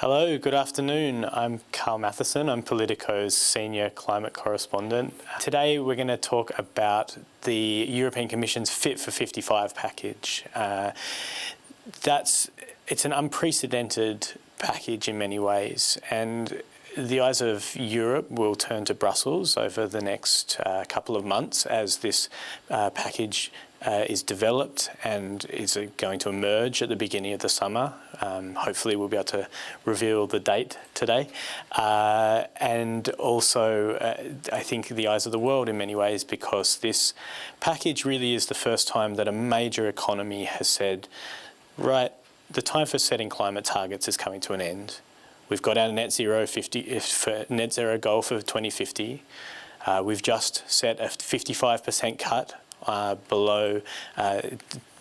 Hello, good afternoon. I'm Carl Matheson. I'm Politico's senior climate correspondent. Today we're going to talk about the European Commission's Fit for 55 package. It's an unprecedented package in many ways, and the eyes of Europe will turn to Brussels over the next couple of months as this package is developed and is going to emerge at the beginning of the summer. Hopefully we'll be able to reveal the date today. And also I think the eyes of the world in many ways, because this package really is the first time that a major economy has said, right, the time for setting climate targets is coming to an end. We've got our net zero goal for 2050. We've just set a 55% cut below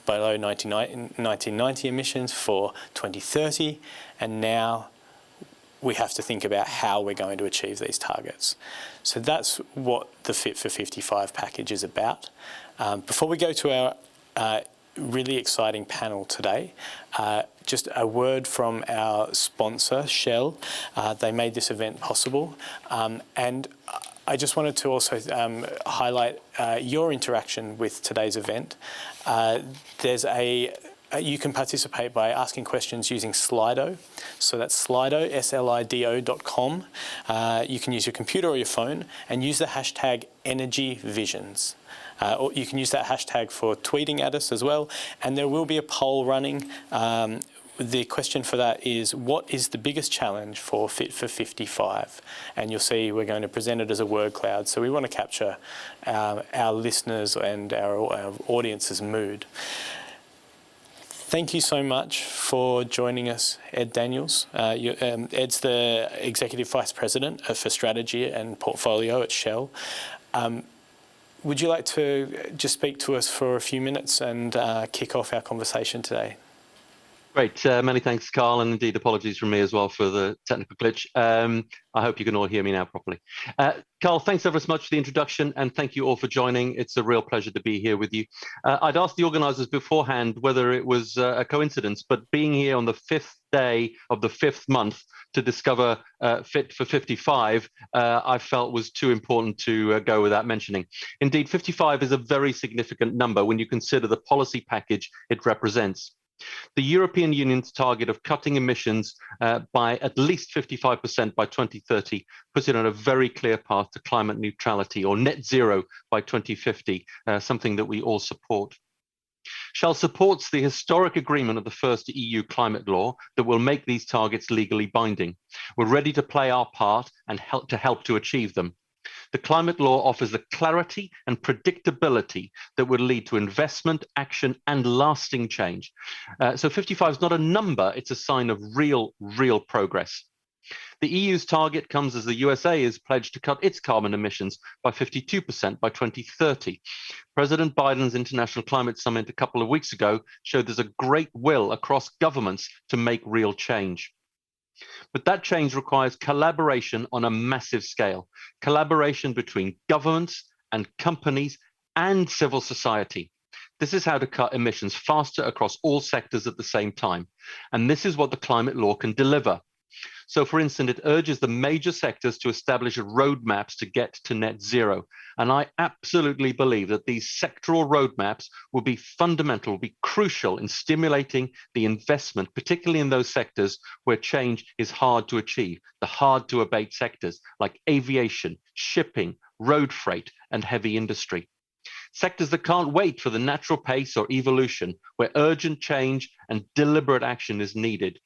1990 emissions for 2030, and now we have to think about how we're going to achieve these targets. So that's what the Fit for 55 package is about. Before we go to our really exciting panel today, just a word from our sponsor, Shell. They made this event possible, and I just wanted to also highlight your interaction with today's event. You can participate by asking questions using Slido. So that's Slido, slido.com. You can use your computer or your phone and use the hashtag EnergyVisions. Or you can use that hashtag for tweeting at us as well. And there will be a poll running. The question for that is, what is the biggest challenge for Fit for 55? And you'll see we're going to present it as a word cloud. So we want to capture our listeners and our audience's mood. Thank you so much for joining us, Ed Daniels. Ed's the Executive Vice President for Strategy and Portfolio at Shell. Would you like to just speak to us for a few minutes and kick off our conversation today? Great. Many thanks, Carl, and indeed apologies from me as well for the technical glitch. I hope you can all hear me now properly. Carl, thanks ever so much for the introduction, and thank you all for joining. It's a real pleasure to be here with you. I'd asked the organisers beforehand whether it was a coincidence, but being here on the 5th day of the 5th month to discover Fit for 55, I felt was too important to go without mentioning. Indeed, 55 is a very significant number when you consider the policy package it represents. The European Union's target of cutting emissions by at least 55% by 2030 puts it on a very clear path to climate neutrality or net zero by 2050, something that we all support. Shell supports the historic agreement of the first EU climate law that will make these targets legally binding. We're ready to play our part and help to achieve them. The climate law offers the clarity and predictability that would lead to investment, action, and lasting change. So 55 is not a number, it's a sign of real progress. The EU's target comes as the USA is pledged to cut its carbon emissions by 52% by 2030. President Biden's International Climate Summit a couple of weeks ago showed there's a great will across governments to make real change. But that change requires collaboration on a massive scale, collaboration between governments and companies and civil society. This is how to cut emissions faster across all sectors at the same time. And this is what the climate law can deliver. So, for instance, it urges the major sectors to establish roadmaps to get to net zero. And I absolutely believe that these sectoral roadmaps will be fundamental, will be crucial in stimulating the investment, particularly in those sectors where change is hard to achieve, the hard to abate sectors like aviation, shipping, road freight, and heavy industry. Sectors that can't wait for the natural pace or evolution, where urgent change and deliberate action is needed.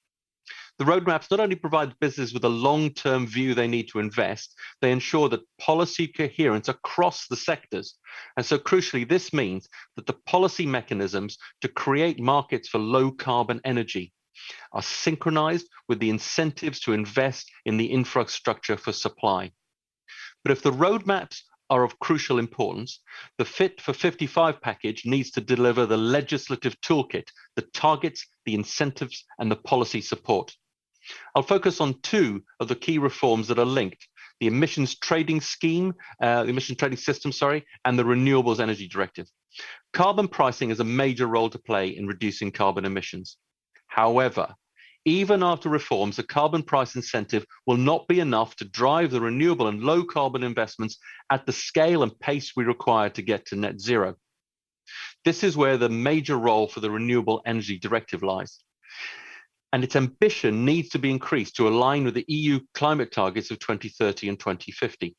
The roadmaps not only provide business with a long-term view they need to invest, they ensure that policy coherence across the sectors. And so crucially, this means that the policy mechanisms to create markets for low-carbon energy are synchronized with the incentives to invest in the infrastructure for supply. But if the roadmaps are of crucial importance, the Fit for 55 package needs to deliver the legislative toolkit, the targets, the incentives, and the policy support. I'll focus on two of the key reforms that are linked: the emissions trading system, and the Renewable Energy Directive. Carbon pricing has a major role to play in reducing carbon emissions. However, Even after reforms, a carbon price incentive will not be enough to drive the renewable and low carbon investments at the scale and pace we require to get to net zero. This is where the major role for the Renewable Energy Directive lies. And its ambition needs to be increased to align with the EU climate targets of 2030 and 2050.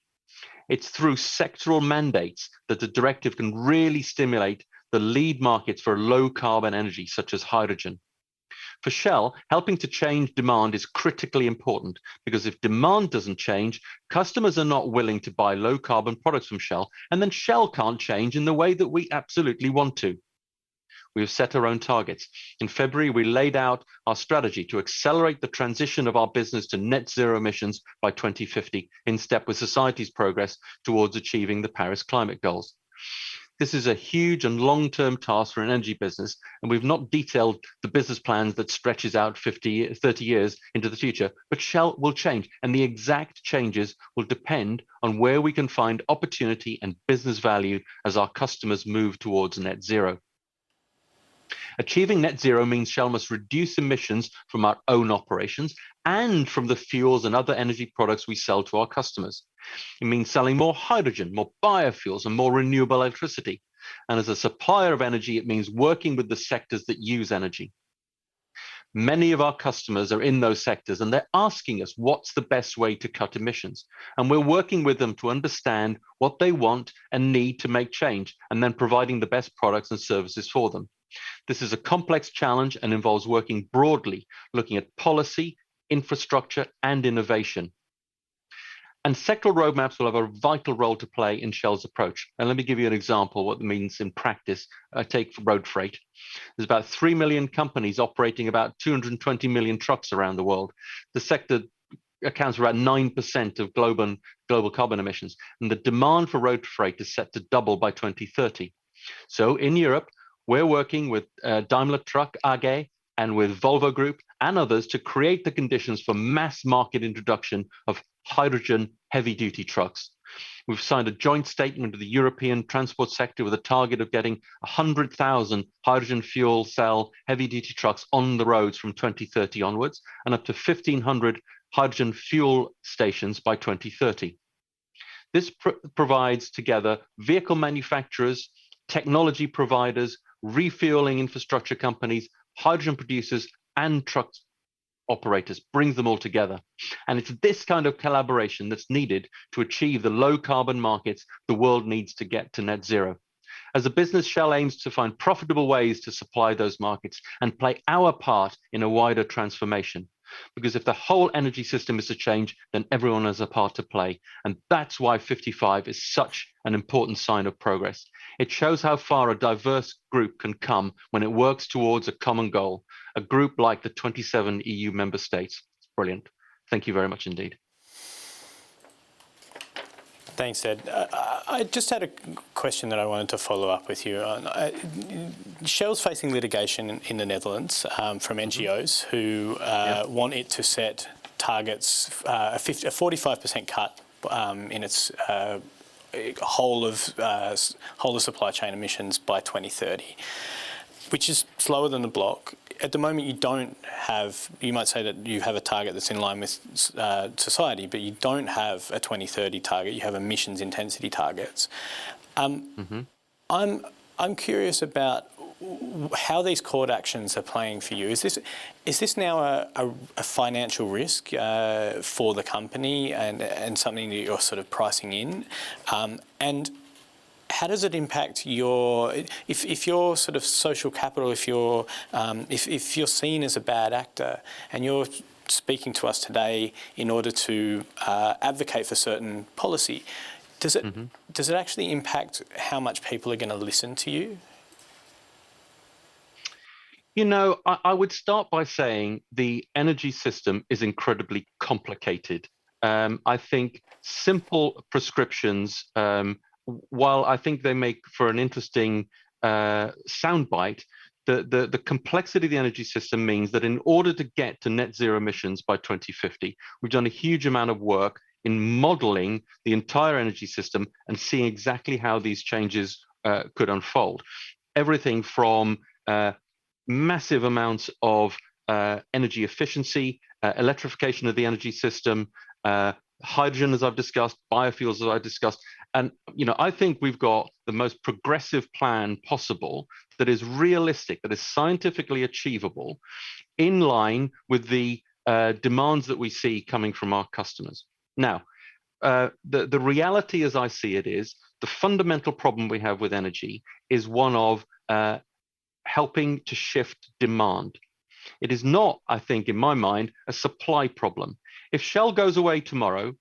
It's through sectoral mandates that the directive can really stimulate the lead markets for low carbon energy, such as hydrogen. For Shell, helping to change demand is critically important, because if demand doesn't change, customers are not willing to buy low carbon products from Shell, and then Shell can't change in the way that we absolutely want to. We have set our own targets. In February, we laid out our strategy to accelerate the transition of our business to net zero emissions by 2050, in step with society's progress towards achieving the Paris climate goals. This is a huge and long-term task for an energy business, and we've not detailed the business plans that stretches out 30 years into the future, but Shell will change, and the exact changes will depend on where we can find opportunity and business value as our customers move towards net zero. Achieving net zero means Shell must reduce emissions from our own operations and from the fuels and other energy products we sell to our customers. It means selling more hydrogen, more biofuels, and more renewable electricity. And as a supplier of energy, it means working with the sectors that use energy. Many of our customers are in those sectors, and they're asking us what's the best way to cut emissions. And we're working with them to understand what they want and need to make change, and then providing the best products and services for them. This is a complex challenge and involves working broadly, looking at policy, infrastructure, and innovation. And sectoral roadmaps will have a vital role to play in Shell's approach. And let me give you an example of what it means in practice. Take road freight. There's about 3 million companies operating about 220 million trucks around the world. The sector accounts for about 9% of global carbon emissions. And the demand for road freight is set to double by 2030. So in Europe, we're working with Daimler Truck AG and with Volvo Group and others to create the conditions for mass market introduction of hydrogen heavy-duty trucks. We've signed a joint statement with the European transport sector with a target of getting 100,000 hydrogen fuel cell heavy-duty trucks on the roads from 2030 onwards, and up to 1,500 hydrogen fuel stations by 2030. This provides together vehicle manufacturers, technology providers, refueling infrastructure companies, hydrogen producers, and truck operators, brings them all together. And it's this kind of collaboration that's needed to achieve the low carbon markets the world needs to get to net zero. As a business, Shell aims to find profitable ways to supply those markets and play our part in a wider transformation. Because if the whole energy system is to change, then everyone has a part to play. And that's why 55 is such an important sign of progress. It shows how far a diverse group can come when it works towards a common goal, a group like the 27 EU member states. Brilliant. Thank you very much indeed. Thanks, Ed. I just had a question that I wanted to follow up with you on. Shell's facing litigation in the Netherlands from NGOs who want it to set targets, a 45% cut in its whole of supply chain emissions by 2030, which is slower than the bloc. At the moment, you don't have, you might say that you have a target that's in line with society, but you don't have a 2030 target. You have emissions intensity targets. I'm curious about how these court actions are playing for you. Is this now a financial risk for the company and something that you're sort of pricing in? And how does it impact your, if you're sort of social capital, if you're seen as a bad actor and you're speaking to us today in order to advocate for certain policy, does it actually impact how much people are going to listen to you? You know, I would start by saying the energy system is incredibly complicated. I think simple prescriptions, while I think they make for an interesting soundbite, the complexity of the energy system means that in order to get to net zero emissions by 2050, we've done a huge amount of work in modeling the entire energy system and seeing exactly how these changes could unfold. Everything from massive amounts of energy efficiency, electrification of the energy system, hydrogen, as I've discussed, biofuels, as I've discussed. And, I think we've got the most progressive plan possible that is realistic, that is scientifically achievable, in line with the demands that we see coming from our customers. Now, the reality as I see it is, the fundamental problem we have with energy is one of helping to shift demand. It is not, I think, in my mind, a supply problem. If Shell goes away tomorrow,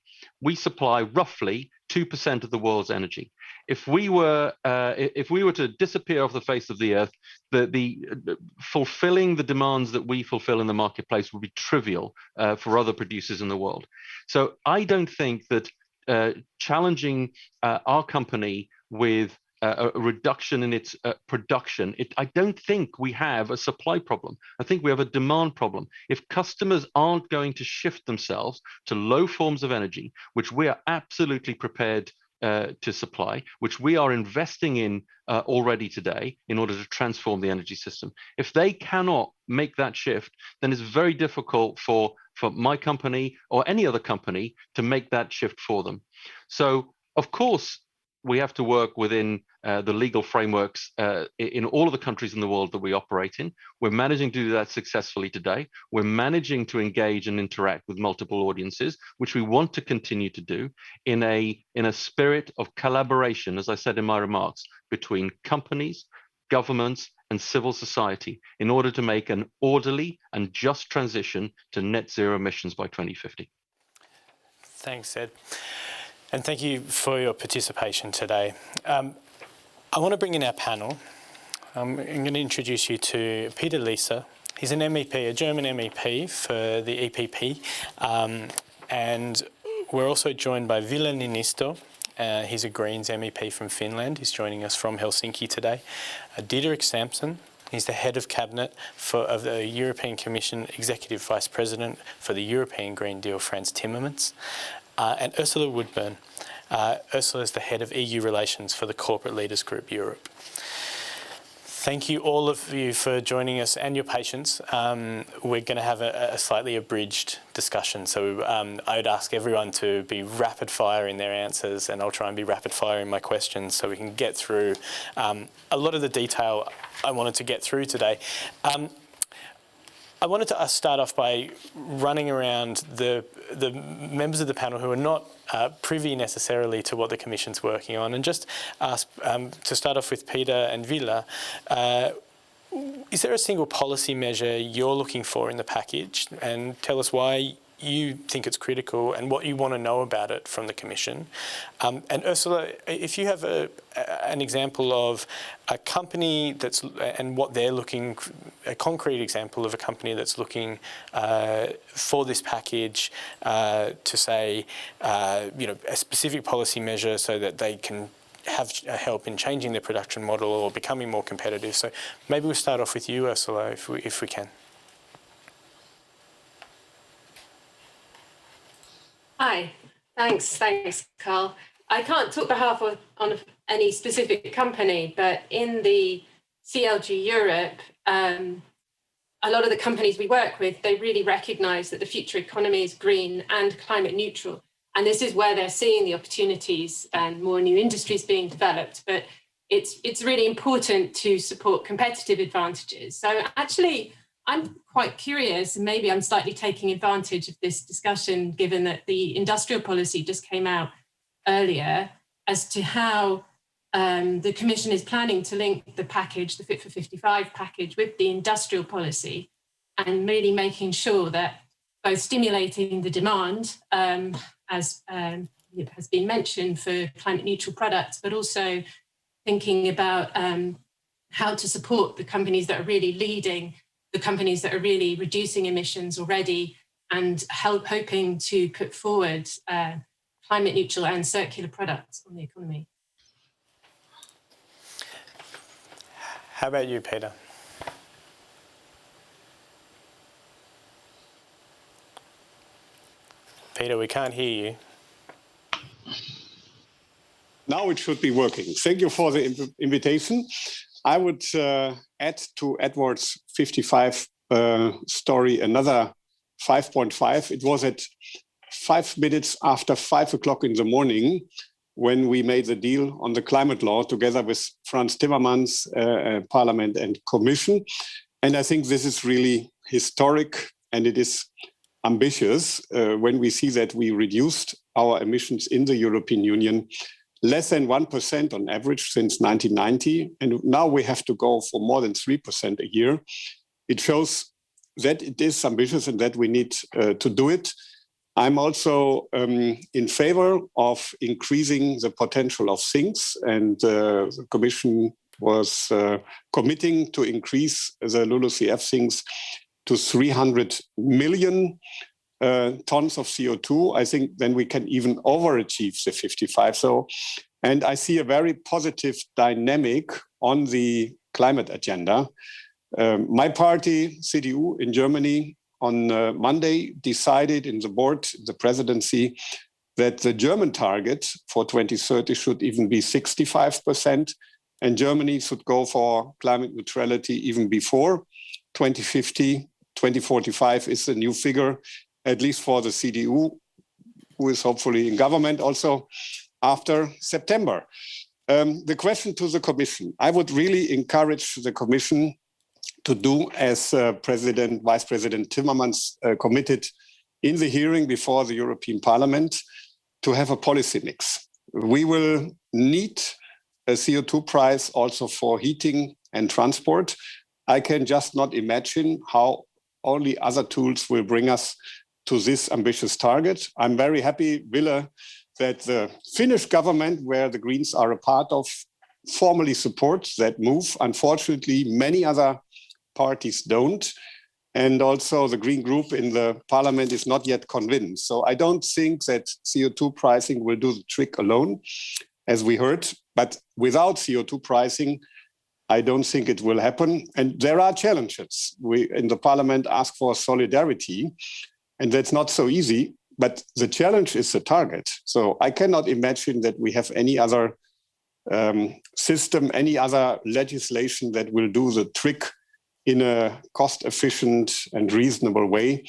we supply roughly 2% of the world's energy. If we were to disappear off the face of the earth, the fulfilling the demands that we fulfill in the marketplace would be trivial for other producers in the world. So I don't think that challenging our company with a reduction in its production, I don't think we have a supply problem. I think we have a demand problem. If customers aren't going to shift themselves to low forms of energy, which we are absolutely prepared to supply, which we are investing in already today in order to transform the energy system. If they cannot make that shift, then it's very difficult for my company or any other company to make that shift for them. So, of course, we have to work within the legal frameworks in all of the countries in the world that we operate in. We're managing to do that successfully today. We're managing to engage and interact with multiple audiences, which we want to continue to do in a spirit of collaboration, as I said in my remarks, between companies, governments, and civil society in order to make an orderly and just transition to net zero emissions by 2050. Thanks, Ed. And thank you for your participation today. I want to bring in our panel. I'm going to introduce you to Peter Liese. He's an MEP, a German MEP for the EPP. And we're also joined by Ville Niinisto. He's a Greens MEP from Finland. He's joining us from Helsinki today. Diederik Samson. He's the head of cabinet of the European Commission Executive Vice President for the European Green Deal, Frans Timmermans. And Ursula Woodburn. Ursula is the head of EU Relations for the Corporate Leaders Group Europe. Thank you, all of you, for joining us and your patience. We're going to have a slightly abridged discussion, so I would ask everyone to be rapid fire in their answers, and I'll try and be rapid fire in my questions so we can get through a lot of the detail I wanted to get through today. I wanted to start off by running around the members of the panel who are not privy necessarily to what the Commission's working on, and just ask, to start off with Peter and Ville, is there a single policy measure you're looking for in the package? And tell us why you think it's critical and what you want to know about it from the Commission. And Ursula, if you have an example of a company that's, and what they're looking, a concrete example of a company that's looking for this package to say, a specific policy measure so that they can have help in changing their production model or becoming more competitive. So maybe we'll start off with you, Ursula, if we can. Hi, thanks, Carl. I can't talk on any specific company, but in the CLG Europe, a lot of the companies we work with, they really recognise that the future economy is green and climate neutral. And this is where they're seeing the opportunities and more new industries being developed. But it's really important to support competitive advantages. So actually, I'm quite curious, and maybe I'm slightly taking advantage of this discussion, given that the industrial policy just came out earlier, as to how the Commission is planning to link the package, the Fit for 55 package, with the industrial policy, and really making sure that both stimulating the demand, as has been mentioned, for climate neutral products, but also thinking about how to support the companies that are really leading, the companies that are really reducing emissions already, and hoping to put forward climate neutral and circular products on the economy. How about you, Peter? Peter, we can't hear you. Now it should be working. Thank you for the invitation. I would add to Edward's 55 story another 5.5. It was at 5 minutes after 5 o'clock in the morning when we made the deal on the climate law together with Frans Timmermans, Parliament and Commission. And I think this is really historic, and it is ambitious when we see that we reduced our emissions in the European Union less than 1% on average since 1990. And now we have to go for more than 3% a year. It shows that it is ambitious and that we need to do it. I'm also in favor of increasing the potential of sinks, and the Commission was committing to increase the LULUCF sinks to 300 million tons of CO2. I think then we can even overachieve the 55. And I see a very positive dynamic on the climate agenda. My party, CDU in Germany, on Monday decided in the board, the presidency, that the German target for 2030 should even be 65%, and Germany should go for climate neutrality even before 2050. 2045 is the new figure, at least for the CDU, who is hopefully in government also after September. The question to the Commission, I would really encourage the Commission to do as Vice President Timmermans committed in the hearing before the European Parliament, to have a policy mix. We will need a CO2 price also for heating and transport. I can just not imagine how only other tools will bring us to this ambitious target. I'm very happy, Ville, that the Finnish government, where the Greens are a part of, formally supports that move. Unfortunately, many other parties don't. And also the Green group in the Parliament is not yet convinced. So I don't think that CO2 pricing will do the trick alone, as we heard. But without CO2 pricing, I don't think it will happen. And there are challenges. We in the Parliament ask for solidarity, and that's not so easy. But the challenge is the target. So I cannot imagine that we have any other system, any other legislation that will do the trick in a cost-efficient and reasonable way.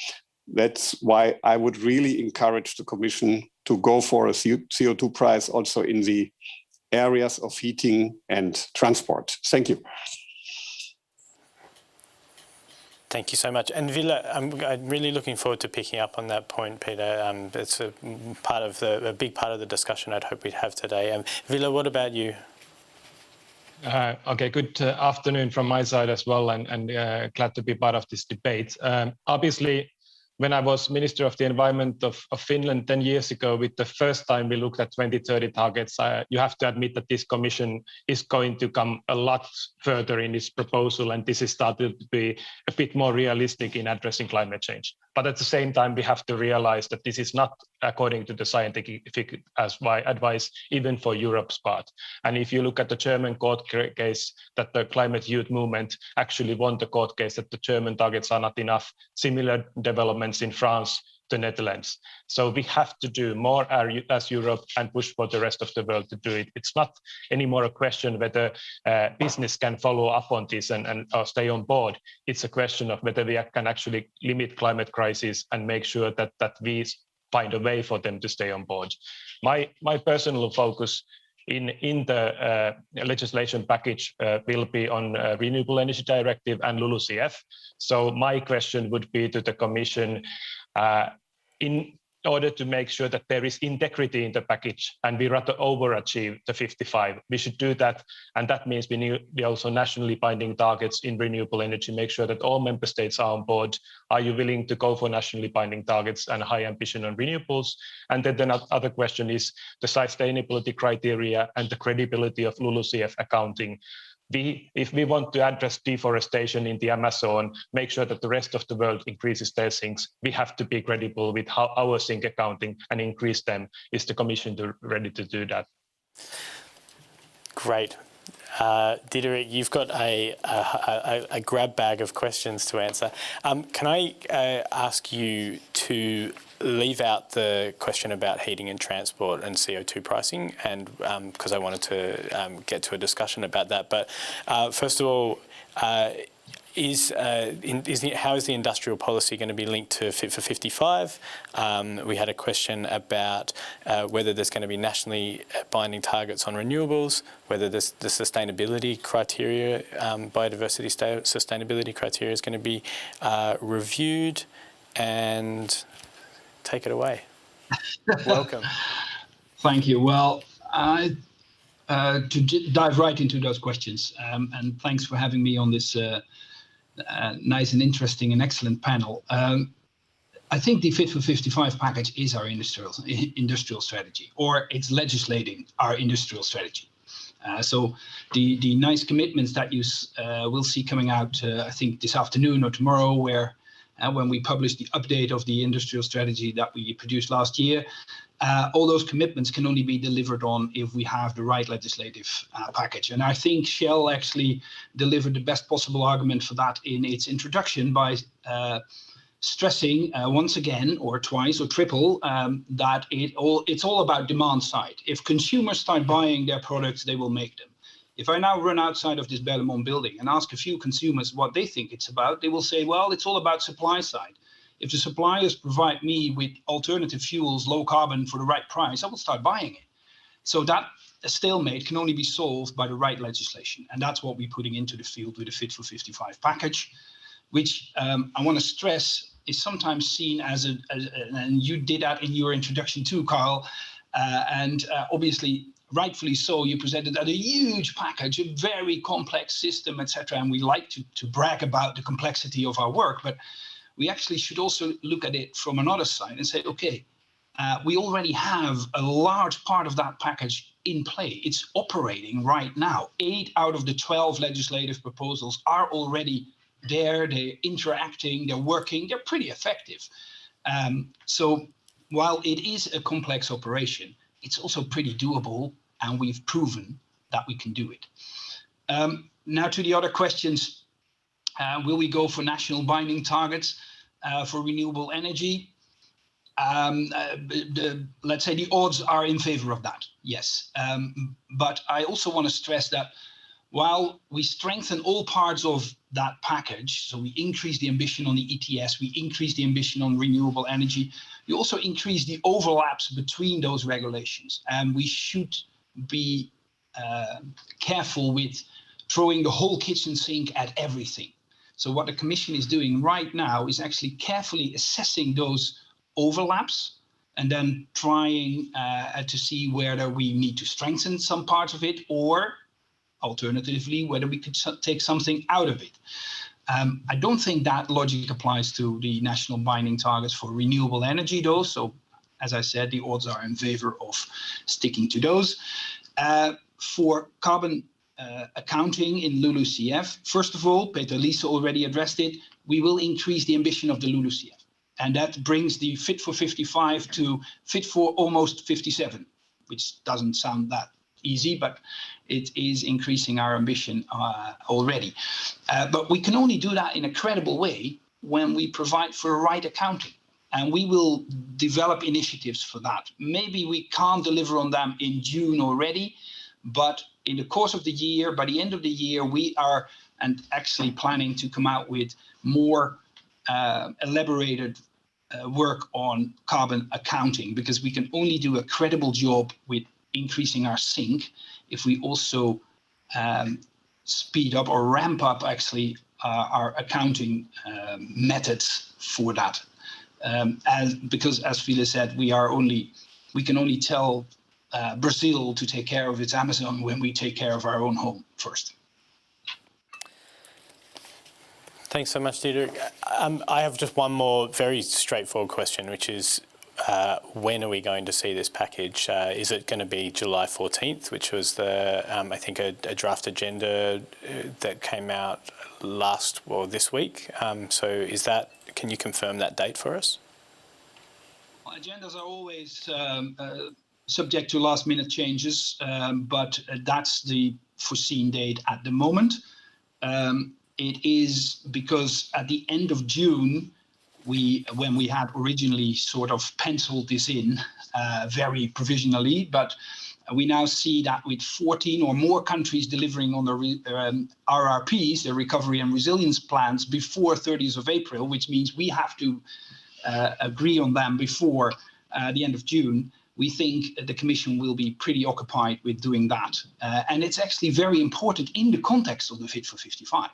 That's why I would really encourage the Commission to go for a CO2 price also in the areas of heating and transport. Thank you. Thank you so much. And Ville, I'm really looking forward to picking up on that point, Peter. It's a big part of the discussion I'd hope we'd have today. Ville, what about you? Okay, good afternoon from my side as well, and glad to be part of this debate. Obviously, when I was Minister of the Environment of Finland 10 years ago, with the first time we looked at 2030 targets, you have to admit that this Commission is going to come a lot further in its proposal, and this is started to be a bit more realistic in addressing climate change. But at the same time, we have to realize that this is not according to the scientific advice, even for Europe's part. And if you look at the German court case, that the climate youth movement actually won the court case that the German targets are not enough, similar developments in France, the Netherlands. So we have to do more as Europe and push for the rest of the world to do it. It's not anymore a question whether business can follow up on this and stay on board. It's a question of whether we can actually limit climate crisis and make sure that we find a way for them to stay on board. My personal focus in the legislation package will be on Renewable Energy Directive and LULUCF. So my question would be to the Commission, in order to make sure that there is integrity in the package and we rather overachieve the 55, we should do that. And that means we need also nationally binding targets in renewable energy, make sure that all member states are on board. Are you willing to go for nationally binding targets and high ambition on renewables? And then the other question is the sustainability criteria and the credibility of LULUCF accounting. If we want to address deforestation in the Amazon, make sure that the rest of the world increases their sinks, we have to be credible with how our sink accounting and increase them. Is the Commission ready to do that? Great. Diederik, you've got a grab bag of questions to answer. Can I ask you to leave out the question about heating and transport and CO2 pricing, and because I wanted to get to a discussion about that. But first of all, how is the industrial policy going to be linked to Fit for 55? We had a question about whether there's going to be nationally binding targets on renewables, whether the sustainability criteria, biodiversity sustainability criteria is going to be reviewed, and take it away. Welcome. Thank you. Well, to dive right into those questions, and thanks for having me on this nice and interesting and excellent panel. I think the Fit for 55 package is our industrial strategy, or it's legislating our industrial strategy. So the nice commitments that you will see coming out, I think this afternoon or tomorrow, where when we publish the update of the industrial strategy that we produced last year, all those commitments can only be delivered on if we have the right legislative package. And I think Shell actually delivered the best possible argument for that in its introduction by stressing once again, or twice or triple, that it's all about demand side. If consumers start buying their products, they will make them. If I now run outside of this Berlaymont building and ask a few consumers what they think it's about, they will say, well, it's all about supply side. If the suppliers provide me with alternative fuels, low carbon for the right price, I will start buying it. So that stalemate can only be solved by the right legislation. And that's what we're putting into the field with the Fit for 55 package, which I want to stress is sometimes seen as and you did that in your introduction too, Carl, and obviously, rightfully so, you presented a huge package, a very complex system, etc. And we like to brag about the complexity of our work, but we actually should also look at it from another side and say, okay, we already have a large part of that package in play. It's operating right now. 8 out of the 12 legislative proposals are already there. They're interacting, they're working, they're pretty effective. So while it is a complex operation, it's also pretty doable, and we've proven that we can do it. Now to the other questions. Will we go for national binding targets for renewable energy? Let's say the odds are in favor of that, yes. But I also want to stress that while we strengthen all parts of that package, so we increase the ambition on the ETS, we increase the ambition on renewable energy, we also increase the overlaps between those regulations. And we should be careful with throwing the whole kitchen sink at everything. So what the Commission is doing right now is actually carefully assessing those overlaps and then trying to see whether we need to strengthen some parts of it, or alternatively, whether we could take something out of it. I don't think that logic applies to the national binding targets for renewable energy, though. So, as I said, the odds are in favor of sticking to those. For carbon accounting in LULUCF, first of all, Peter Liese already addressed it, we will increase the ambition of the LULUCF. And that brings the Fit for 55 to Fit for almost 57, which doesn't sound that easy, but it is increasing our ambition already. But we can only do that in a credible way when we provide for right accounting. And we will develop initiatives for that. Maybe we can't deliver on them in June already, but in the course of the year, by the end of the year, we are actually planning to come out with more elaborated work on carbon accounting, because we can only do a credible job with increasing our sink if we also speed up or ramp up actually our accounting methods for that. Because as Phyllis said, we can only tell Brazil to take care of its Amazon when we take care of our own home first. Thanks so much, Diederik. I have just one more very straightforward question, which is when are we going to see this package? Is it going to be July 14th, which was I think a draft agenda that came out this week? So can you confirm that date for us? Well, agendas are always subject to last minute changes, but that's the foreseen date at the moment. It is because at the end of June, when we had originally sort of penciled this in very provisionally, but We now see that with 14 or more countries delivering on the RRPs, the recovery and resilience plans, before 30th of April, which means we have to agree on them before the end of June, we think the Commission will be pretty occupied with doing that. And it's actually very important in the context of the Fit for 55,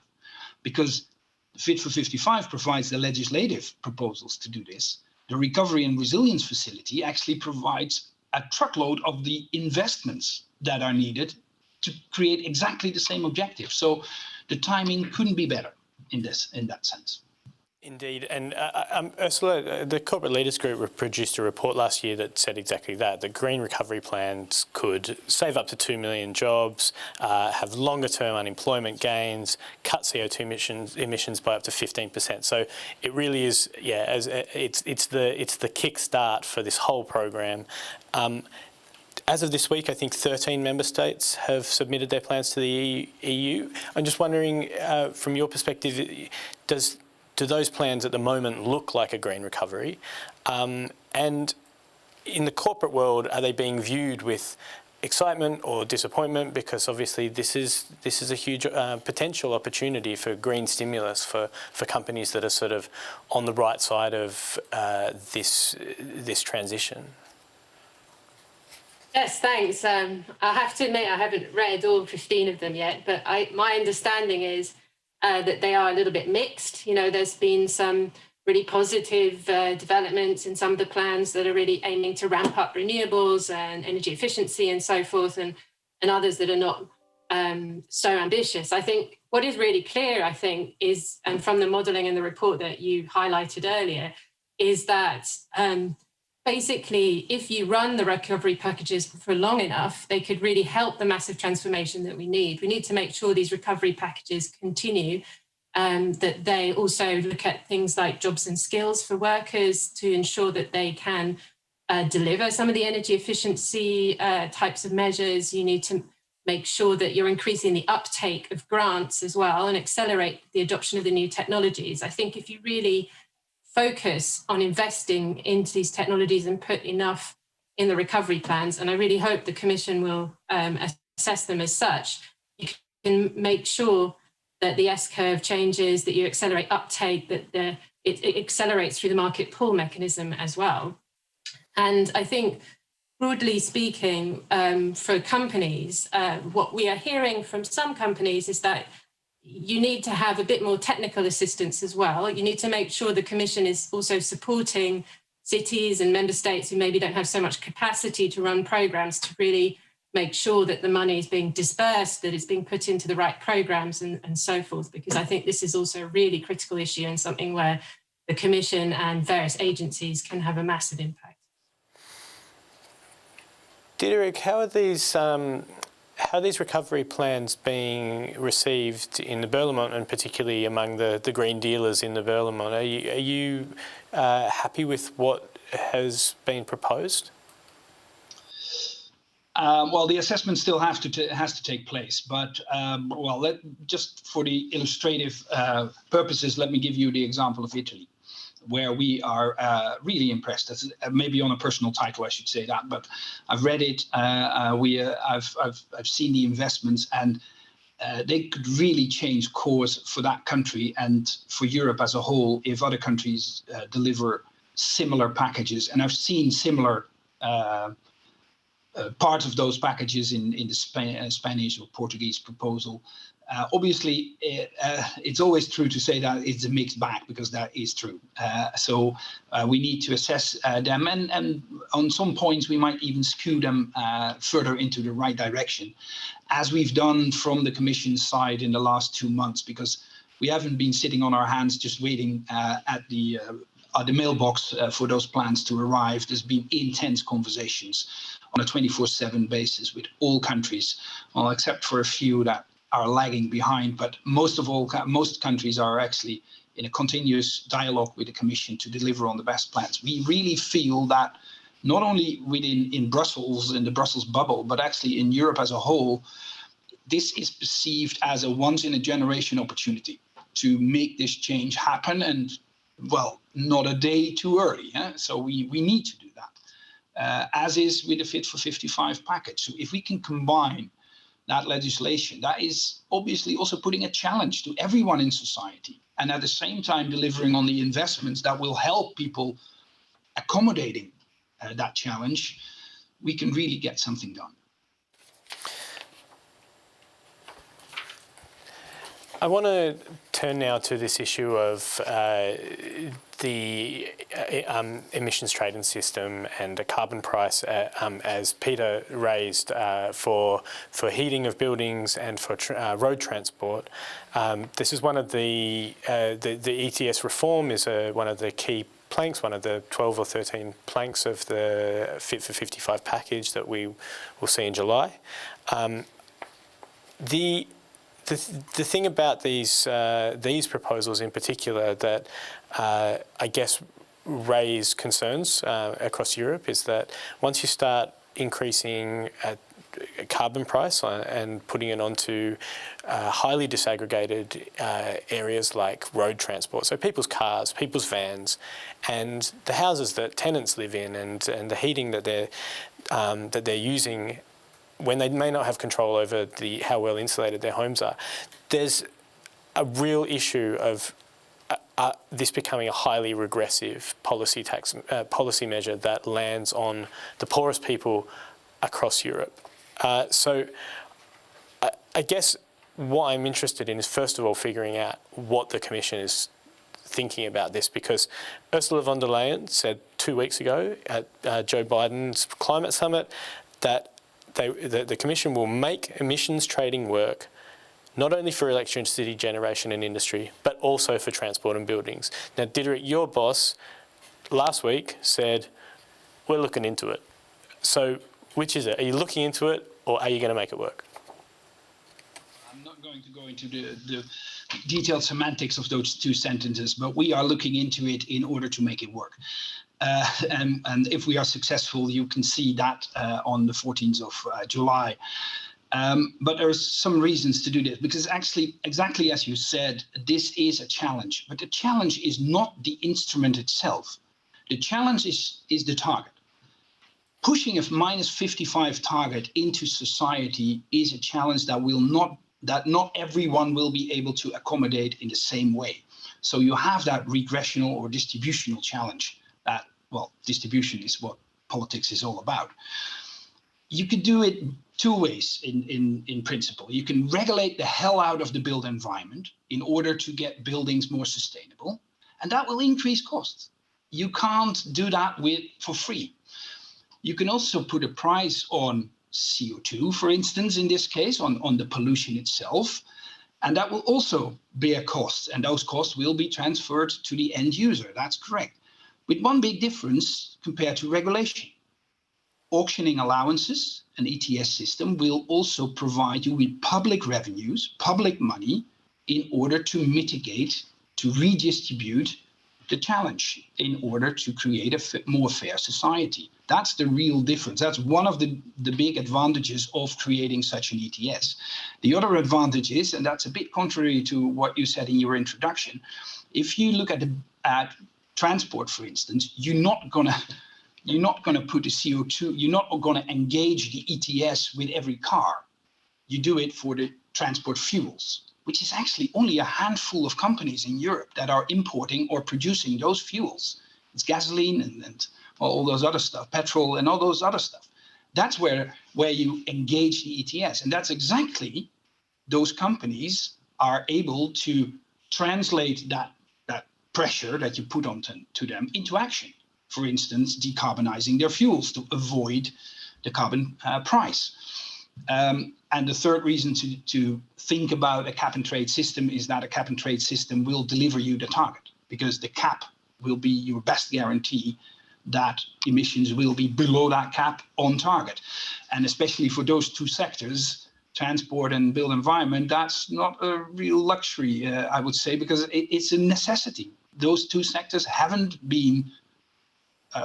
because the Fit for 55 provides the legislative proposals to do this. The Recovery and Resilience Facility actually provides a truckload of the investments that are needed to create exactly the same objective. So the timing couldn't be better in that sense. Indeed, and Ursula, the Corporate Leaders Group produced a report last year that said exactly that. The green recovery plans could save up to 2 million jobs, have longer-term unemployment gains, cut CO2 emissions by up to 15%. So it really is, it's the kickstart for this whole program. As of this week, I think 13 member states have submitted their plans to the EU. I'm just wondering, from your perspective, do those plans at the moment look like a green recovery? And in the corporate world, are they being viewed with excitement or disappointment? Because obviously this is a huge potential opportunity for green stimulus for companies that are sort of on the right side of this transition. Yes, thanks. I have to admit I haven't read all 15 of them yet, but my understanding is that they are a little bit mixed. You know, there's been some really positive developments in some of the plans that are really aiming to ramp up renewables and energy efficiency and so forth, and others that are not so ambitious. I think what is really clear, is, and from the modelling in the report that you highlighted earlier, is that basically, if you run the recovery packages for long enough, they could really help the massive transformation that we need. We need to make sure these recovery packages continue, that they also look at things like jobs and skills for workers to ensure that they can deliver some of the energy efficiency types of measures. You need to make sure that you're increasing the uptake of grants as well and accelerate the adoption of the new technologies. I think if you really focus on investing into these technologies and put enough in the recovery plans, and I really hope the Commission will assess them as such, you can make sure that the S-curve changes, that you accelerate uptake, that it accelerates through the market pull mechanism as well. And I think, broadly speaking, for companies, what we are hearing from some companies is that you need to have a bit more technical assistance as well. You need to make sure the Commission is also supporting cities and member states who maybe don't have so much capacity to run programs to really make sure that the money is being dispersed, that it's being put into the right programs and so forth, because I think this is also a really critical issue and something where the Commission and various agencies can have a massive impact. Diederik, how are these recovery plans being received in the Berlaymont, and particularly among the green dealers in the Berlaymont? Are you happy with what has been proposed? Well, the assessment still has to take place, but just for the illustrative purposes, let me give you the example of Italy, where we are really impressed. That's maybe on a personal title, I should say that, but I've read it. I've seen the investments, and they could really change course for that country and for Europe as a whole if other countries deliver similar packages. And I've seen similar parts of those packages in the Spanish or Portuguese proposal. Obviously, it's always true to say that it's a mixed bag, because that is true. So we need to assess them, and on some points we might even skew them further into the right direction, as we've done from the Commission side in the last 2 months, because we haven't been sitting on our hands just waiting at the mailbox for those plans to arrive. There's been intense conversations on a 24/7 basis with all countries, well, except for a few that are lagging behind, but most countries are actually in a continuous dialogue with the Commission to deliver on the best plans. We really feel that not only in Brussels, in the Brussels bubble, but actually in Europe as a whole, this is perceived as a once-in-a-generation opportunity to make this change happen, and, well, not a day too early. So we need to do that. as is with the Fit for 55 package. So if we can combine that legislation, that is obviously also putting a challenge to everyone in society, and at the same time delivering on the investments that will help people accommodating that challenge, we can really get something done. I want to turn now to this issue of the emissions trading system and a carbon price, as Peter raised, for heating of buildings and for road transport. This is one of the ETS reform is one of the key planks, one of the 12 or 13 planks of the Fit for 55 package that we will see in July. The thing about these proposals in particular that I guess raise concerns across Europe is that once you start increasing a carbon price and putting it onto highly disaggregated areas like road transport, so people's cars, people's vans, and the houses that tenants live in, and the heating that they're using, when they may not have control over how well insulated their homes are, there's a real issue of this becoming a highly regressive policy measure that lands on the poorest people across Europe. So I guess what I'm interested in is, first of all, figuring out what the Commission is thinking about this, because Ursula von der Leyen said 2 weeks ago at Joe Biden's climate summit that the Commission will make emissions trading work not only for electricity generation and industry, but also for transport and buildings. Now, Diederik, your boss, last week said, we're looking into it. So which is it? Are you looking into it, or are you going to make it work? I'm not going to go into the detailed semantics of those two sentences, but we are looking into it in order to make it work. And if we are successful, you can see that on the 14th of July. But there are some reasons to do this, because actually, exactly as you said, this is a challenge. But the challenge is not the instrument itself. The challenge is the target. Pushing a minus 55 target into society is a challenge that not everyone will be able to accommodate in the same way. So you have that regressional or distributional challenge. Well, distribution is what politics is all about. You could do it two ways in principle. You can regulate the hell out of the built environment in order to get buildings more sustainable, and that will increase costs. You can't do that for free. You can also put a price on CO2, for instance, in this case, on the pollution itself, and that will also bear costs, and those costs will be transferred to the end user. That's correct. With one big difference compared to regulation. Auctioning allowances, an ETS system, will also provide you with public revenues, public money, in order to mitigate, to redistribute the challenge, in order to create a more fair society. That's the real difference. That's one of the big advantages of creating such an ETS. The other advantage is, and that's a bit contrary to what you said in your introduction, if you look at transport, for instance, you're not gonna put the CO2, you're not gonna engage the ETS with every car. You do it for the transport fuels, which is actually only a handful of companies in Europe that are importing or producing those fuels. It's gasoline and all those other stuff, petrol and all those other stuff. That's where you engage the ETS. And that's exactly, those companies are able to translate that pressure that you put onto them into action. For instance, decarbonizing their fuels to avoid the carbon price. And the third reason to think about a cap and trade system is that a cap and trade system will deliver you the target, because the cap will be your best guarantee that emissions will be below that cap on target. And especially for those two sectors, transport and built environment, that's not a real luxury, I would say, because it's a necessity. Those two sectors haven't been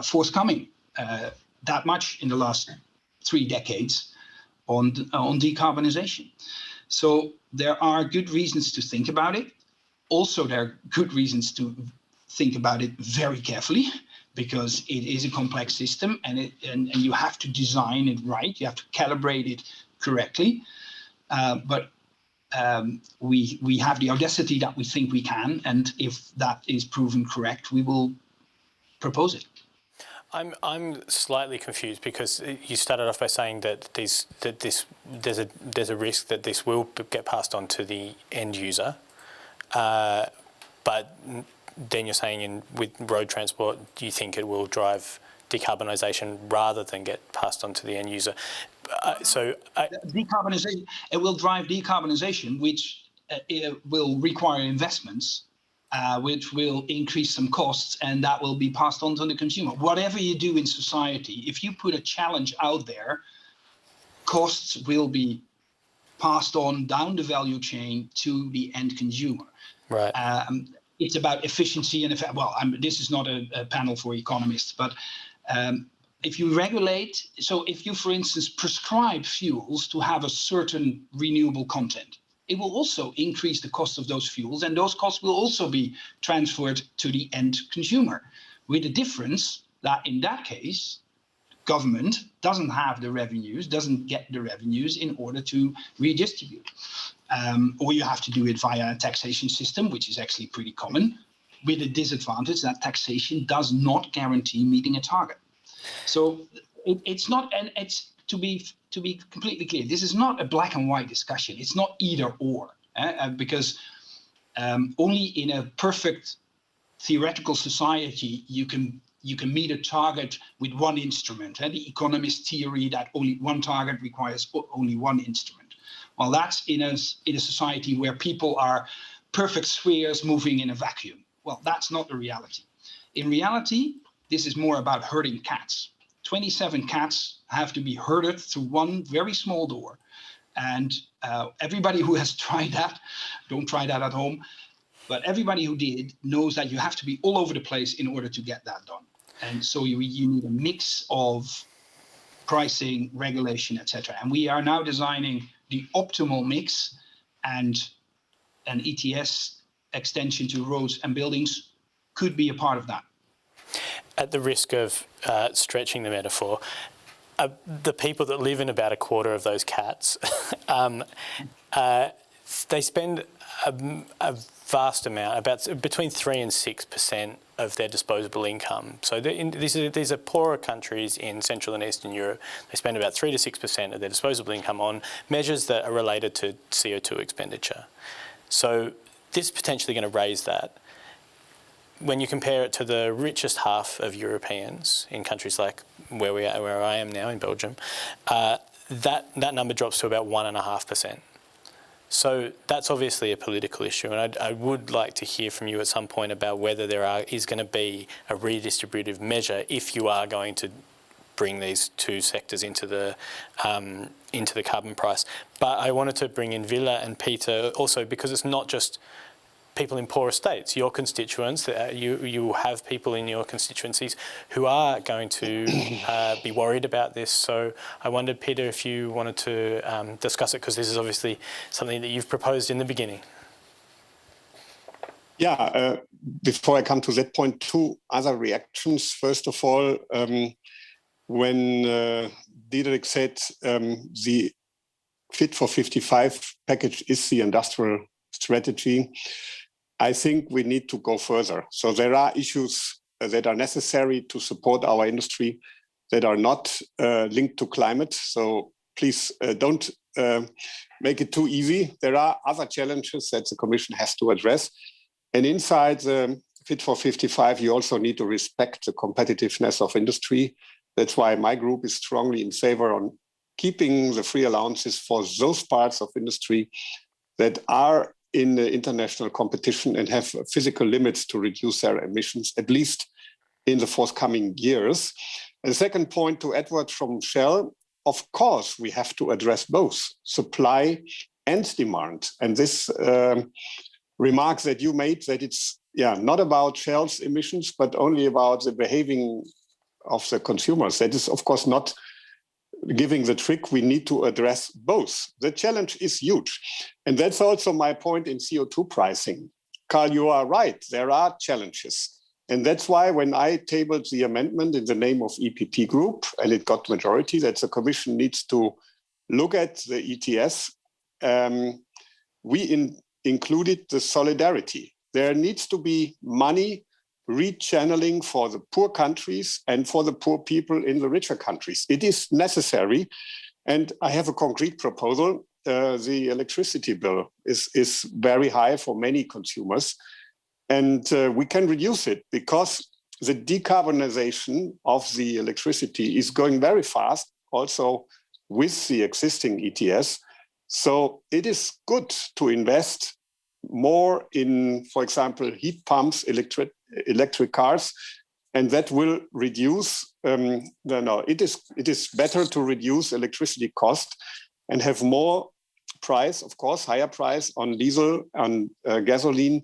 forthcoming that much in the last 3 decades on decarbonization. So there are good reasons to think about it. Also, there are good reasons to think about it very carefully, because it is a complex system, and you have to design it right. You have to calibrate it correctly. But we have the audacity that we think we can, and if that is proven correct, we will propose it. I'm slightly confused because you started off by saying that there's a risk that this will get passed on to the end user, but then you're saying with road transport, do you think it will drive decarbonisation rather than get passed on to the end user? Decarbonisation, it will drive decarbonisation, which it will require investments, which will increase some costs, and that will be passed on to the consumer. Whatever you do in society, if you put a challenge out there, costs will be passed on down the value chain to the end consumer. Right. It's about efficiency and effect. Well, this is not a panel for economists, but if you regulate, so if you, for instance, prescribe fuels to have a certain renewable content, it will also increase the cost of those fuels, and those costs will also be transferred to the end consumer, with the difference that in that case, government doesn't have the revenues, doesn't get the revenues in order to redistribute. Or you have to do it via a taxation system, which is actually pretty common, with the disadvantage that taxation does not guarantee meeting a target. So it's not, and it's to be completely clear, this is not a black and white discussion. It's not either or, because only in a perfect theoretical society you can meet a target with one instrument. The economist theory that only one target requires only one instrument. Well, that's in a society where people are perfect spheres moving in a vacuum. Well, that's not the reality. In reality, this is more about herding cats. 27 cats have to be herded through one very small door. And everybody who has tried that, don't try that at home, but everybody who did knows that you have to be all over the place in order to get that done. And so you need a mix of pricing, regulation, etc. And we are now designing the optimal mix, and an ETS extension to roads and buildings could be a part of that. At the risk of stretching the metaphor, the people that live in about a quarter of those cats, they spend a vast amount, about between 3 and 6% of their disposable income. So these are poorer countries in Central and Eastern Europe. They spend about 3 to 6% of their disposable income on measures that are related to CO2 expenditure. So this is potentially going to raise that. When you compare it to the richest half of Europeans in countries like where I am now in Belgium, that number drops to about 1.5%. So that's obviously a political issue, and I would like to hear from you at some point about whether there is going to be a redistributive measure if you are going to bring these two sectors into the carbon price. But I wanted to bring in Ville and Peter also, because it's not just people in poorer states. Your constituents, you have people in your constituencies who are going to be worried about this. So I wondered, Peter, if you wanted to discuss it, because this is obviously something that you've proposed in the beginning. Yeah, before I come to that point, two other reactions. First of all, when Diederik said the Fit for 55 package is the industrial strategy, I think we need to go further. So there are issues that are necessary to support our industry that are not linked to climate. So please don't make it too easy. There are other challenges that the Commission has to address. And inside the Fit for 55, you also need to respect the competitiveness of industry. That's why my group is strongly in favor on keeping the free allowances for those parts of industry that are in the international competition and have physical limits to reduce their emissions, at least in the forthcoming years. And the second point to Edward from Shell, of course, we have to address both supply and demand. And this remark that you made, that it's not about Shell's emissions, but only about the behaving of the consumers. That is, of course, not giving the trick. We need to address both. The challenge is huge. And that's also my point in CO2 pricing. Carl, you are right. There are challenges. And that's why when I tabled the amendment in the name of EPP Group, and it got majority, that the Commission needs to look at the ETS, we included the solidarity. There needs to be money rechanneling for the poor countries and for the poor people in the richer countries. It is necessary. And I have a concrete proposal. The electricity bill is very high for many consumers. And we can reduce it because the decarbonization of the electricity is going very fast, also with the existing ETS. So it is good to invest more in, for example, heat pumps, electric cars, and that will reduce. It is better to reduce electricity cost and have more price, of course, higher price on diesel, on gasoline,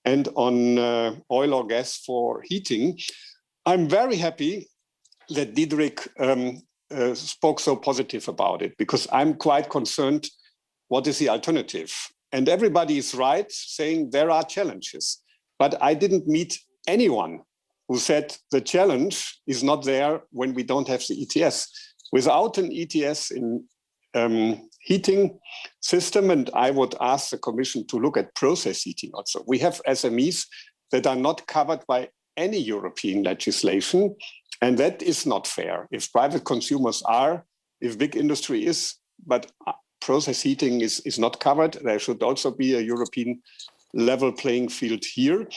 and on oil or gas for heating. I'm very happy that Diederik spoke so positive about it, because I'm quite concerned what is the alternative. And everybody is right saying there are challenges, but I didn't meet anyone who said the challenge is not there when we don't have the ETS. Without an ETS in heating system, and I would ask the Commission to look at process heating also. We have SMEs that are not covered by any European legislation, and that is not fair. If private consumers are, if big industry is, but process heating is not covered, there should also be a European level playing field here.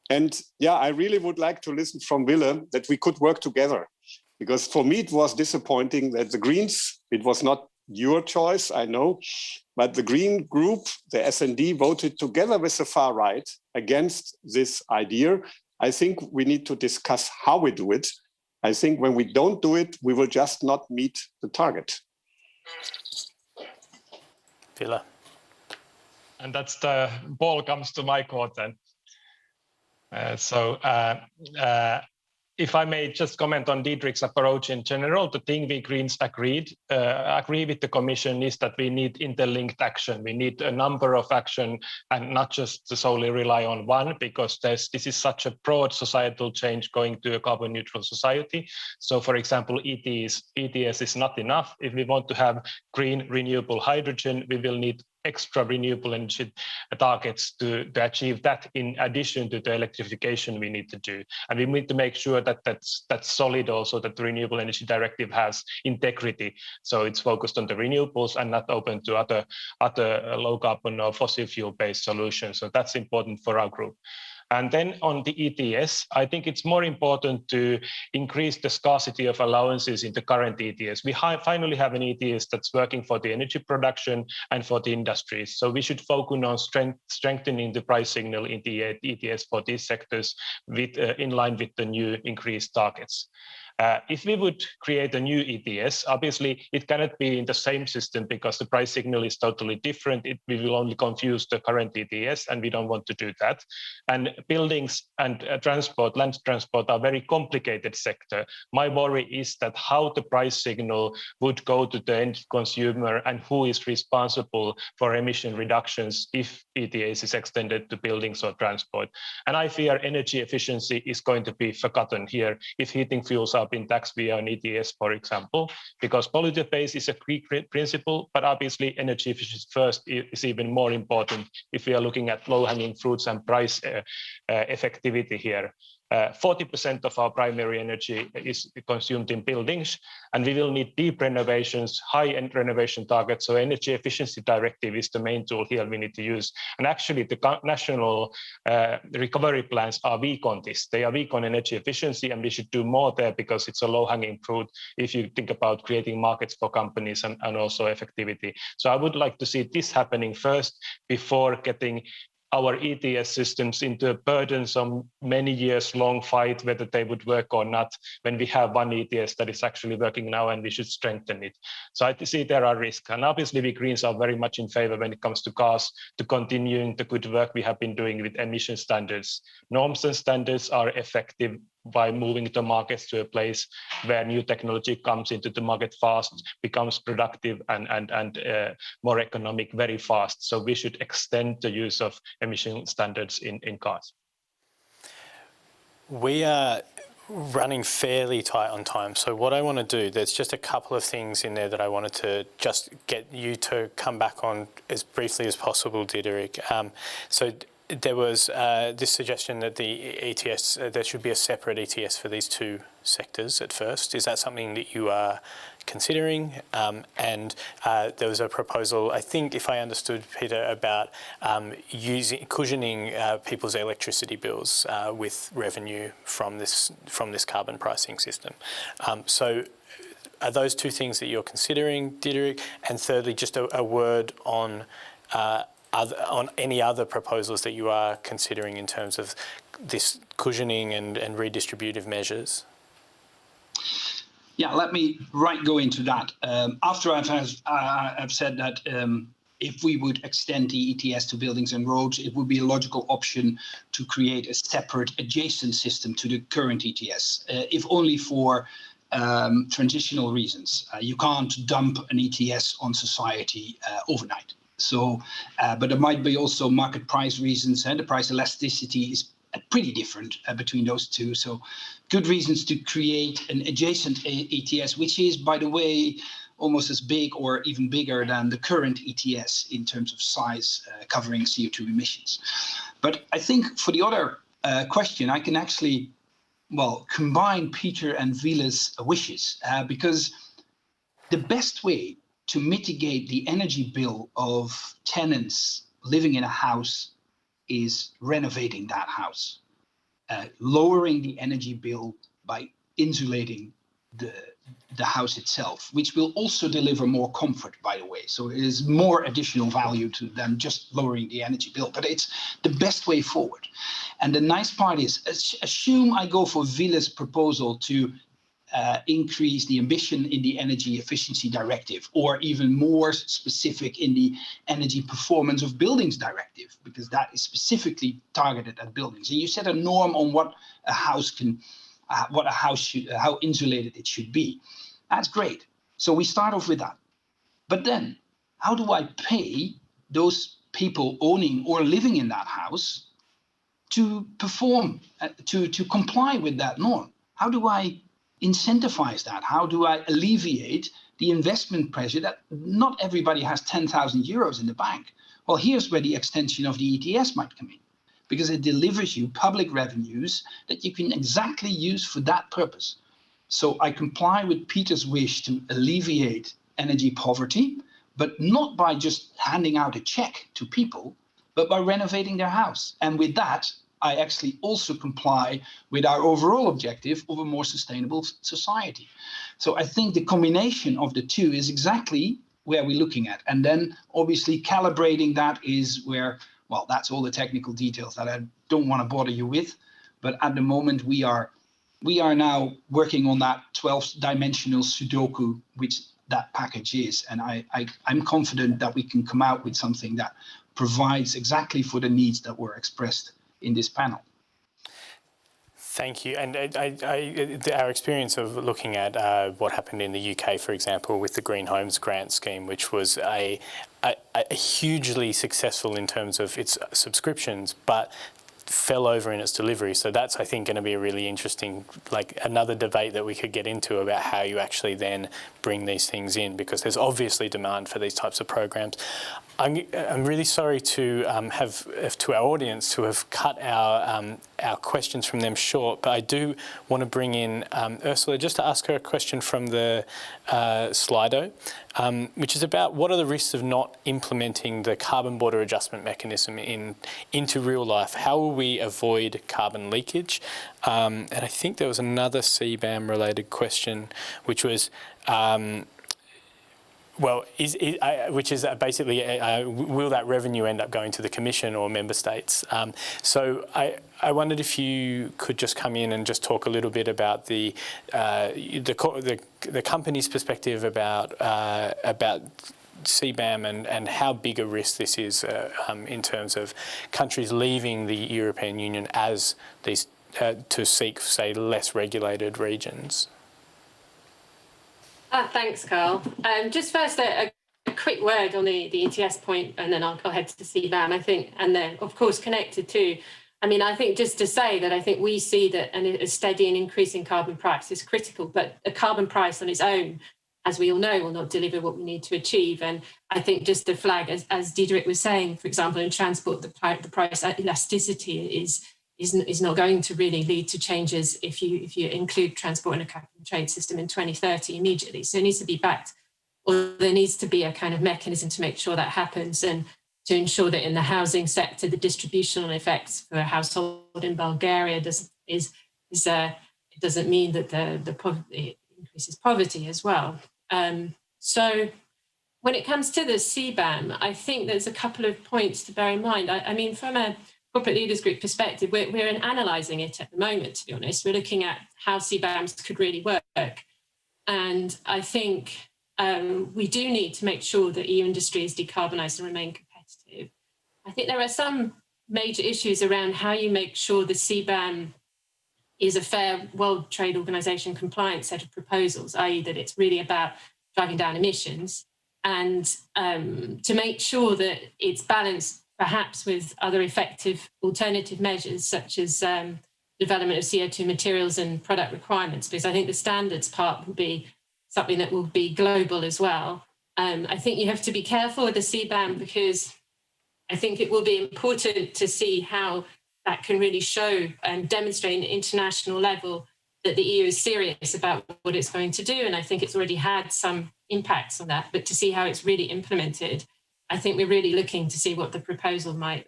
And yeah, I really would like to listen from Wille that we could work together, because for me it was disappointing that the Greens, it was not your choice, I know, but the Green group, the SD, voted together with the far right against this idea. I think we need to discuss how we do it. I think when we don't do it, we will just not meet the target. Ville. And that's the ball comes to my court then. If I may just comment on Diederik's approach in general, the thing we Greens agree with the Commission is that we need interlinked action. We need a number of action and not just to solely rely on one, because this is such a broad societal change going to a carbon neutral society. So for example, ETS is not enough. If we want to have green renewable hydrogen, we will need extra renewable energy targets to achieve that, in addition to the electrification we need to do. And we need to make sure that that's solid also, that the Renewable Energy Directive has integrity. So it's focused on the renewables and not open to other low carbon or fossil fuel based solutions. So that's important for our group. And then on the ETS, I think it's more important to increase the scarcity of allowances in the current ETS. We finally have an ETS that's working for the energy production and for the industries. So we should focus on strengthening the price signal in the ETS for these sectors in line with the new increased targets. If we would create a new ETS, obviously it cannot be in the same system because the price signal is totally different. We will only confuse the current ETS, and we don't want to do that. And buildings and transport, land transport are very complicated sector. My worry is that how the price signal would go to the end consumer and who is responsible for emission reductions if ETS is extended to buildings or transport. And I fear energy efficiency is going to be forgotten here if heating fuels are being taxed via an ETS, for example, because polluter pays is a key principle, but obviously energy efficiency first is even more important if we are looking at low-hanging fruits and price effectivity here. 40% of our primary energy is consumed in buildings, and we will need deep renovations, high-end renovation targets. So Energy Efficiency Directive is the main tool here we need to use. And actually the national recovery plans are weak on this. They are weak on energy efficiency, and we should do more there because it's a low-hanging fruit if you think about creating markets for companies and also effectivity. So I would like to see this happening first before getting our ETS systems into a burdensome, many years long fight whether they would work or not, when we have one ETS that is actually working now and we should strengthen it. So I see there are risks. And obviously we Greens are very much in favor when it comes to cars, to continuing the good work we have been doing with emission standards. Norms and standards are effective by moving the markets to a place where new technology comes into the market fast, becomes productive and more economic very fast. So we should extend the use of emission standards in cars. We are running fairly tight on time. So what I want to do, there's just a couple of things in there that I wanted to just get you to come back on as briefly as possible, Diederik. So there was this suggestion that the ETS, there should be a separate ETS for these two sectors at first. Is that something that you are considering? And there was a proposal, I think, if I understood, Peter, about cushioning people's electricity bills with revenue from this carbon pricing system. So are those two things that you're considering, Diederik? And thirdly, just a word on any other proposals that you are considering in terms of this cushioning and redistributive measures? Yeah, let me go into that. After I've said that if we would extend the ETS to buildings and roads, it would be a logical option to create a separate adjacent system to the current ETS, if only for transitional reasons. You can't dump an ETS on society overnight. So, but there might be also market price reasons, and the price elasticity is pretty different between those two. So good reasons to create an adjacent ETS, which is, by the way, almost as big or even bigger than the current ETS in terms of size, covering CO2 emissions. But I think for the other question, I can actually, combine Peter and Vile's wishes, because the best way to mitigate the energy bill of tenants living in a house is renovating that house, lowering the energy bill by insulating the house itself, which will also deliver more comfort, by the way. So it is more additional value than just lowering the energy bill, but it's the best way forward. And the nice part is, assume I go for Vile's proposal to increase the ambition in the Energy Efficiency Directive, or even more specific in the Energy Performance of Buildings Directive, because that is specifically targeted at buildings. And you set a norm on what a house can, how insulated it should be. That's great. So we start off with that. But then, how do I pay those people owning or living in that house to perform, to comply with that norm? How do I incentivize that? How do I alleviate the investment pressure that not everybody has 10,000 euros in the bank? Well, here's where the extension of the ETS might come in, because it delivers you public revenues that you can exactly use for that purpose. So I comply with Peter's wish to alleviate energy poverty, but not by just handing out a check to people, but by renovating their house. And with that, I actually also comply with our overall objective of a more sustainable society. So I think the combination of the two is exactly where we're looking at. And then obviously calibrating that is where, that's all the technical details that I don't want to bother you with. But at the moment, we are now working on that 12-dimensional Sudoku, which that package is. And I'm confident that we can come out with something that provides exactly for the needs that were expressed in this panel. Thank you. And our experience of looking at what happened in the UK, for example, with the Green Homes Grant Scheme, which was a hugely successful in terms of its subscriptions, but fell over in its delivery. So that's, I think, going to be a really interesting, another debate that we could get into about how you actually then bring these things in, because there's obviously demand for these types of programs. I'm really sorry to have to our audience to have cut our questions from them short, but I do want to bring in Ursula just to ask her a question from the Slido, which is about what are the risks of not implementing the carbon border adjustment mechanism into real life? How will we avoid carbon leakage? And I think there was another CBAM related question, which was which is basically, will that revenue end up going to the Commission or member states? So I wondered if you could just come in and just talk a little bit about the company's perspective about CBAM and how big a risk this is in terms of countries leaving the European Union as these to seek, say, less regulated regions. Thanks, Carl. Just first, a quick word on the ETS point, and then I'll head to CBAM, I think, and then, of course, connected to. I mean, I think just to say that I think we see that a steady and increasing carbon price is critical, but a carbon price on its own, as we all know, will not deliver what we need to achieve. And I think just to flag, as Diederik was saying, for example, in transport, the price elasticity is not going to really lead to changes if you include transport in a cap and trade system in 2030 immediately. So it needs to be backed, or there needs to be a kind of mechanism to make sure that happens, and to ensure that in the housing sector, the distributional effects for a household in Bulgaria doesn't mean that the poverty increases poverty as well. So when it comes to the CBAM, I think there's a couple of points to bear in mind. I mean, from a corporate leaders group perspective, we're analysing it at the moment, to be honest. We're looking at how CBAMs could really work. And I think we do need to make sure that EU industry is decarbonised and remain competitive. I think there are some major issues around how you make sure the CBAM is a fair World Trade Organization compliant set of proposals, i.e. that it's really about driving down emissions, and to make sure that it's balanced perhaps with other effective alternative measures such as development of CO2 materials and product requirements, because I think the standards part will be something that will be global as well. I think you have to be careful with the CBAM, because I think it will be important to see how that can really show and demonstrate at an international level that the EU is serious about what it's going to do. And I think it's already had some impacts on that, but to see how it's really implemented, I think we're really looking to see what the proposal might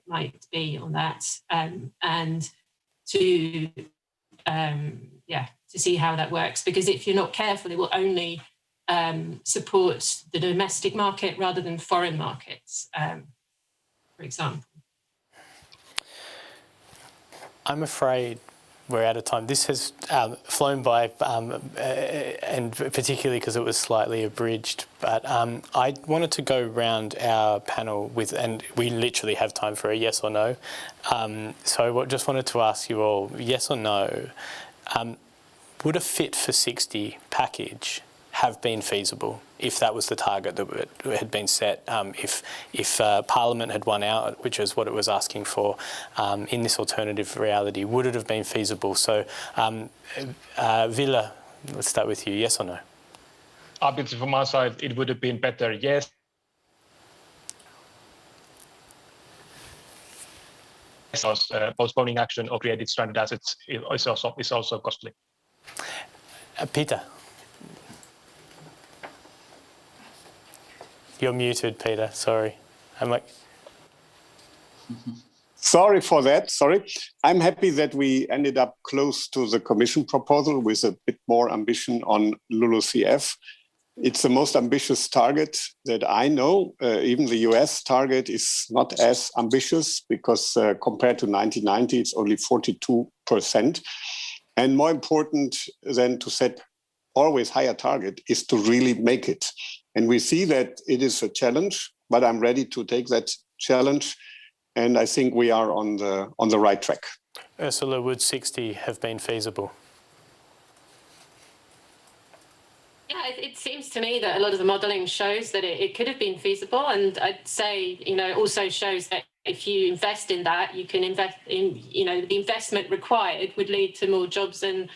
be on that, and to see how that works. Because if you're not careful, it will only support the domestic market rather than foreign markets, for example. I'm afraid we're out of time. This has flown by, and particularly because it was slightly abridged. But I wanted to go round our panel with, and we literally have time for a yes or no. So I just wanted to ask you all, yes or no, would a Fit for 60 package have been feasible if that was the target that had been set, if Parliament had won out, which is what it was asking for in this alternative reality? Would it have been feasible? So, Ville, let's start with you, yes or no? Obviously, from my side, it would have been better, yes. Because postponing action or creating stranded assets is also costly. Peter. You're muted, Peter. Sorry. Sorry for that. Sorry. I'm happy that we ended up close to the Commission proposal with a bit more ambition on LULUCF. It's the most ambitious target that I know. Even the US target is not as ambitious, because compared to 1990, it's only 42%. And more important than to set always higher target is to really make it. And we see that it is a challenge, but I'm ready to take that challenge. And I think we are on the right track. Ursula, would 60 have been feasible? Yeah, it seems to me that a lot of the modelling shows that it could have been feasible. And I'd say, it also shows that if you invest in that, you can invest in, the investment required would lead to more jobs and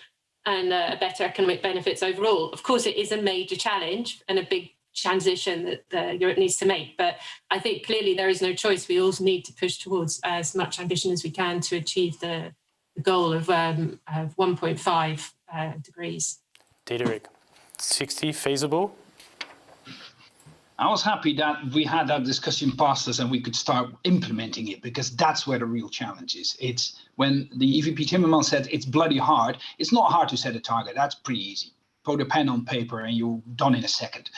better economic benefits overall. Of course, it is a major challenge and a big transition that Europe needs to make. But I think clearly there is no choice. We all need to push towards as much ambition as we can to achieve the goal of 1.5 degrees. Diederik, 60 feasible? I was happy that we had that discussion past us and we could start implementing it, because that's where the real challenge is. It's when the EVP Timmermans said it's bloody hard. It's not hard to set a target. That's pretty easy. Put a pen on paper and you're done in a second.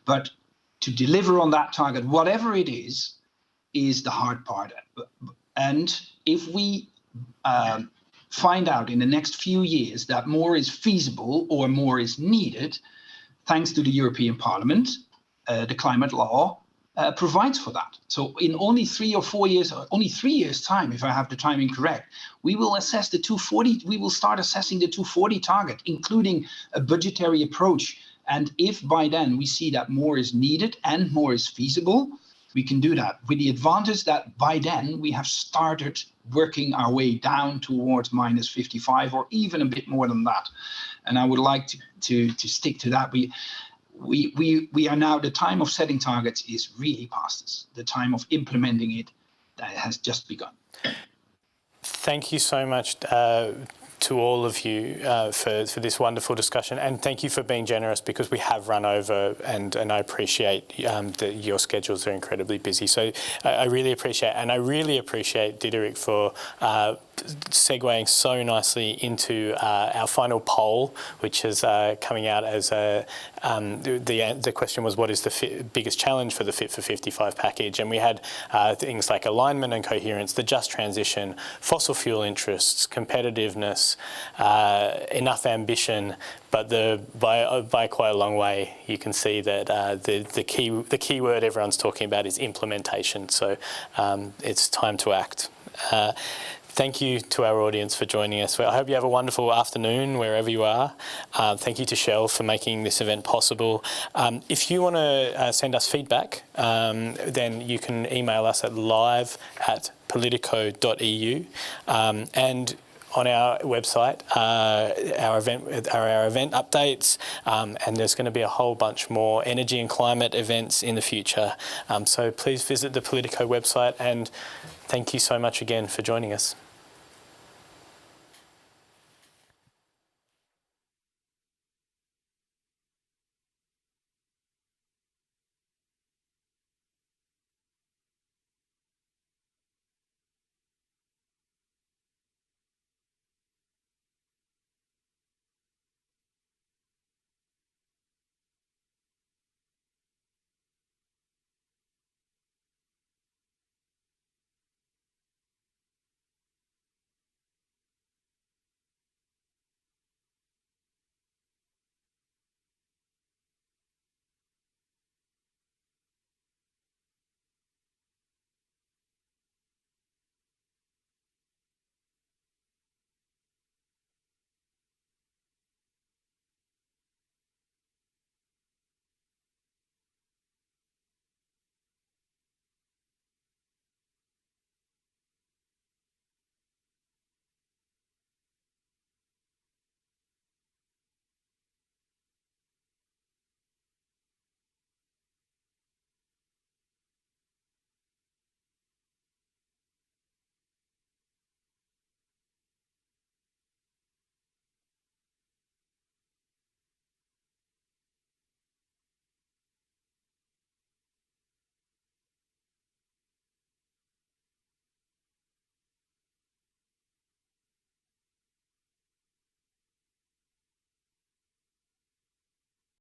But to deliver on that target, whatever it is the hard part. And if we find out in the next few years that more is feasible or more is needed, thanks to the European Parliament, the climate law provides for that. So in only 3 or 4 years, only 3 years time, if I have the timing correct, we will assess the 240. We will start assessing the 240 target, including a budgetary approach. And if by then we see that more is needed and more is feasible, we can do that, with the advantage that by then we have started working our way down towards minus 55 or even a bit more than that. And I would like to stick to that. We are now, the time of setting targets is really past us. The time of implementing it, that has just begun. Thank you so much to all of you for this wonderful discussion, and thank you for being generous, because we have run over, and I appreciate that your schedules are incredibly busy. So I really appreciate, and I really appreciate Diederik for segueing so nicely into our final poll, which is coming out as the question was, what is the biggest challenge for the Fit for 55 package? And we had things like alignment and coherence, the just transition, fossil fuel interests, competitiveness, enough ambition, but by quite a long way, you can see that the key word everyone's talking about is implementation. So it's time to act. Thank you to our audience for joining us. I hope you have a wonderful afternoon wherever you are. Thank you to Shell for making this event possible. If you want to send us feedback, then you can email us at live@politico.eu. And on our website, our event updates, and there's going to be a whole bunch more energy and climate events in the future. So please visit the Politico website, and thank you so much again for joining us.